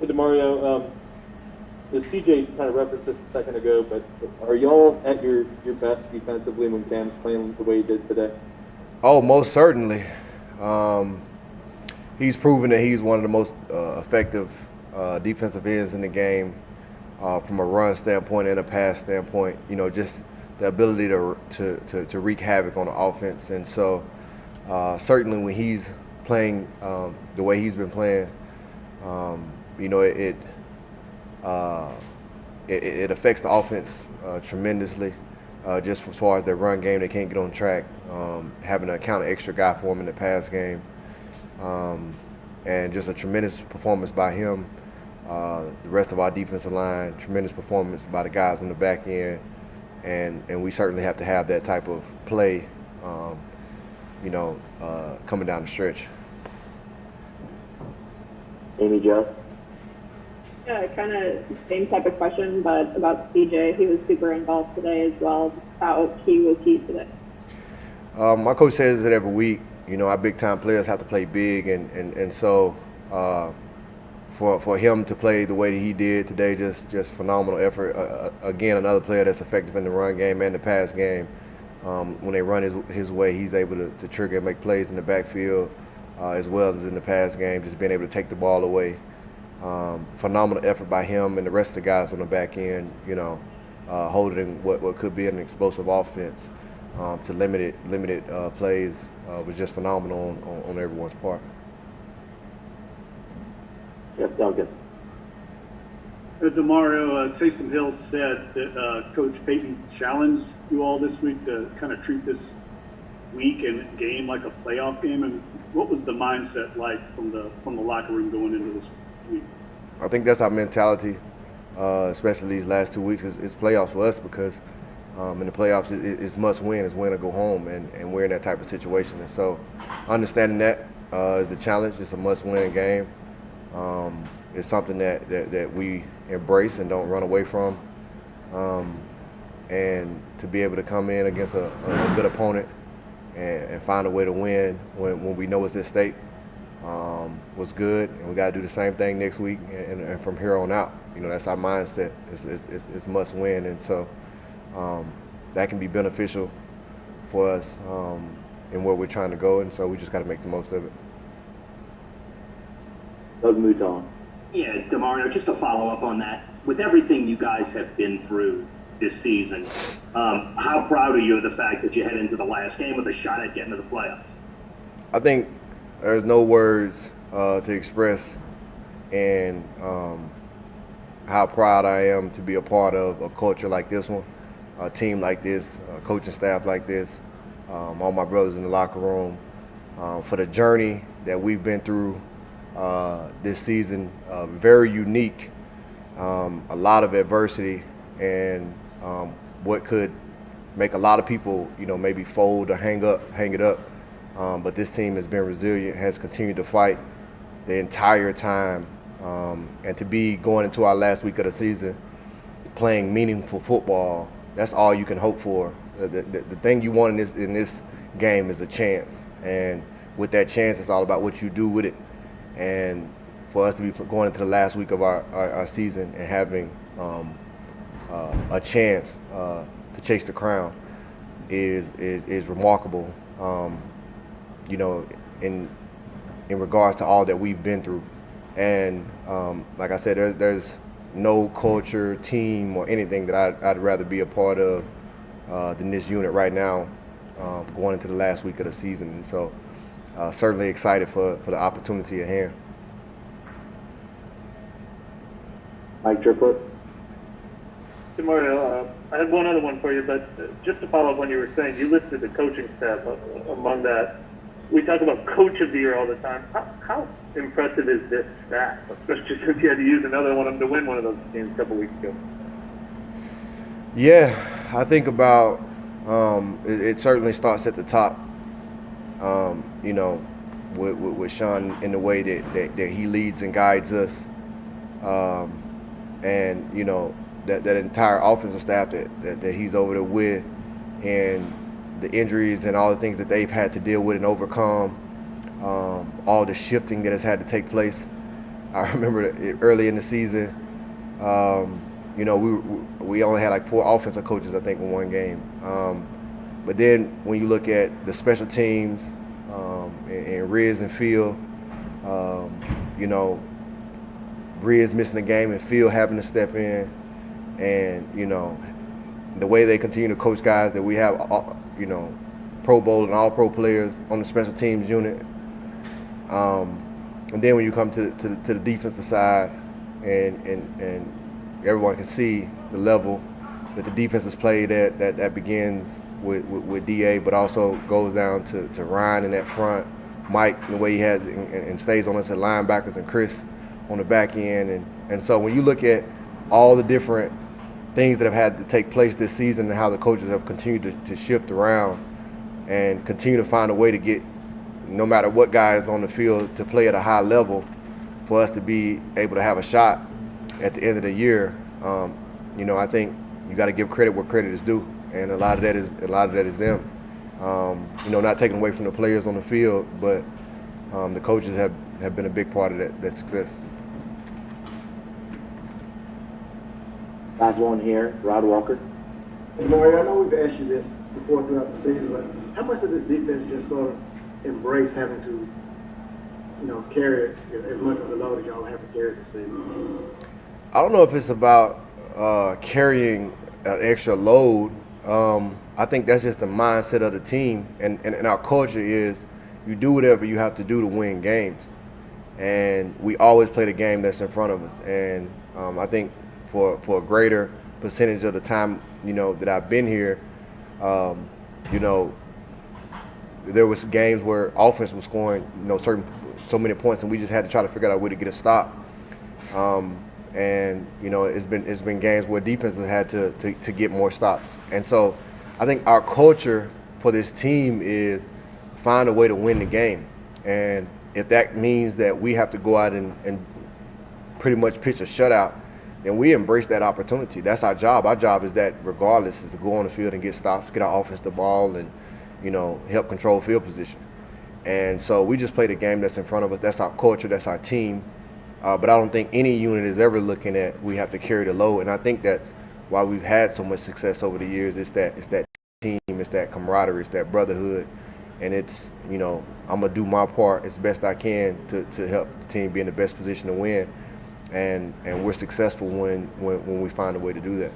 Hey, Demario, the CJ kind of referenced this a second ago, but are y'all at your best defensively when Cam's playing the way he did today? Oh, most certainly. Um, he's proven that he's one of the most effective defensive ends in the game from a run standpoint and a pass standpoint. You know, just the ability to wreak havoc on the offense. And so, certainly when he's playing the way he's been playing, you know, uh, it affects the offense tremendously. Just as far as their run game, they can't get on track. Having to account an extra guy for him in the pass game, and just a tremendous performance by him. The rest of our defensive line, tremendous performance by the guys on the back end, and we certainly have to have that type of play, coming down the stretch. Amy Jo? Yeah, kind of same type of question, but about CJ. He was super involved today as well. How key was he today? My coach says it every week. You know, our big time players have to play big, and so for him to play the way that he did today, just phenomenal effort. Again, another player that's effective in the run game and the pass game. When they run his way, he's able to trigger and make plays in the backfield as well as in the pass game, just being able to take the ball away. Phenomenal effort by him and the rest of the guys on the back end, holding what could be an explosive offense to limited plays was just phenomenal on everyone's part. Yes, Duncan. Demario, Taysom Hill said that Coach Payton challenged you all this week to kind of treat this week and game like a playoff game. And what was the mindset like from the locker room going into this week? I think that's our mentality, especially these last 2 weeks. It's playoffs for us because in the playoffs it's must win, it's win or go home, and we're in that type of situation. And so understanding that is the challenge. It's a must win game. It's something that we embrace and don't run away from. And to be able to come in against a good opponent and find a way to win when we know it's at stake was good, and we got to do the same thing next week and from here on out. You know, that's our mindset. It's must win, and so that can be beneficial for us in where we're trying to go, and so we just got to make the most of it. Doug Mouton. Yeah, Demario, just to follow up on that, with everything you guys have been through this season, how proud are you of the fact that you head into the last game with a shot at getting to the playoffs? I think there's no words to express and how proud I am to be a part of a culture like this one, a team like this, a coaching staff like this, all my brothers in the locker room, for the journey that we've been through this season. Very unique, a lot of adversity, and what could make a lot of people, maybe fold or hang it up. But this team has been resilient, has continued to fight the entire time, and to be going into our last week of the season playing meaningful football, that's all you can hope for. The thing you want in this game is a chance, and with that chance, it's all about what you do with it. And for us to be going into the last week of our season and having a chance to chase the crown is remarkable. In regards to all that we've been through. And like I said, there's no culture, team, or anything that I'd rather be a part of than this unit right now, going into the last week of the season. And so certainly excited for the opportunity at hand. Mike Triplett. Demario, I had one other one for you, but just to follow up on what you were saying, you listed the coaching staff among that. We talk about coach of the year all the time. How impressive is this staff, especially since you had to use another one of them to win one of those games a couple weeks ago? Yeah, I think about it certainly starts at the top, with Sean in the way that he leads and guides us. And, that entire offensive staff that he's over there with, and the injuries and all the things that they've had to deal with and overcome, all the shifting that has had to take place. I remember early in the season, you know, we only had like 4 offensive coaches, I think, in one game. But then when you look at the special teams and Riz and Phil, you know, Riz missing a game and Phil having to step in, and you know, the way they continue to coach guys that we have, you know, Pro Bowl and all pro players on the special teams unit. And then when you come to the defensive side, and everyone can see the level that the defense has played at, that begins with DA, but also goes down to Ryan in that front, Mike the way he has and stays on us at linebackers, and Chris on the back end. And so when you look at all the different things that have had to take place this season and how the coaches have continued to shift around and continue to find a way to get, no matter what guy is on the field, to play at a high level for us to be able to have a shot at the end of the year, you know, I think you got to give credit where credit is due, and a lot of that is them. You know, not taking away from the players on the field, but the coaches have been a big part of that success. Last one here, Rod Walker. Demario, I know we've asked you this before throughout the season, but how much does this defense just sort of embrace having to, you know, carry as much of the load as y'all have to carry this season? I don't know if it's about carrying an extra load. I think that's just the mindset of the team, and our culture is you do whatever you have to do to win games, and we always play the game that's in front of us. And I think for a greater percentage of the time, you know, that I've been here, you know, there was games where offense was scoring, you know, so many points, and we just had to try to figure out a way to get a stop. And you know, it's been games where defense has had to get more stops. And so I think our culture for this team is find a way to win the game. And if that means that we have to go out and pretty much pitch a shutout, then we embrace that opportunity. That's our job. Our job is that regardless, is to go on the field and get stops, get our offense the ball, and, you know, help control field position. And so we just play the game that's in front of us. That's our culture. That's our team. But I don't think any unit is ever looking at we have to carry the load. And I think that's why we've had so much success over the years. It's that team. It's that camaraderie. It's that brotherhood. And it's, you know, I'm going to do my part as best I can to help the team be in the best position to win. And we're successful when we find a way to do that.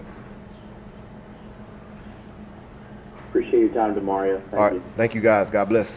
Appreciate your time, Demario. All right. Thank you, guys. God bless.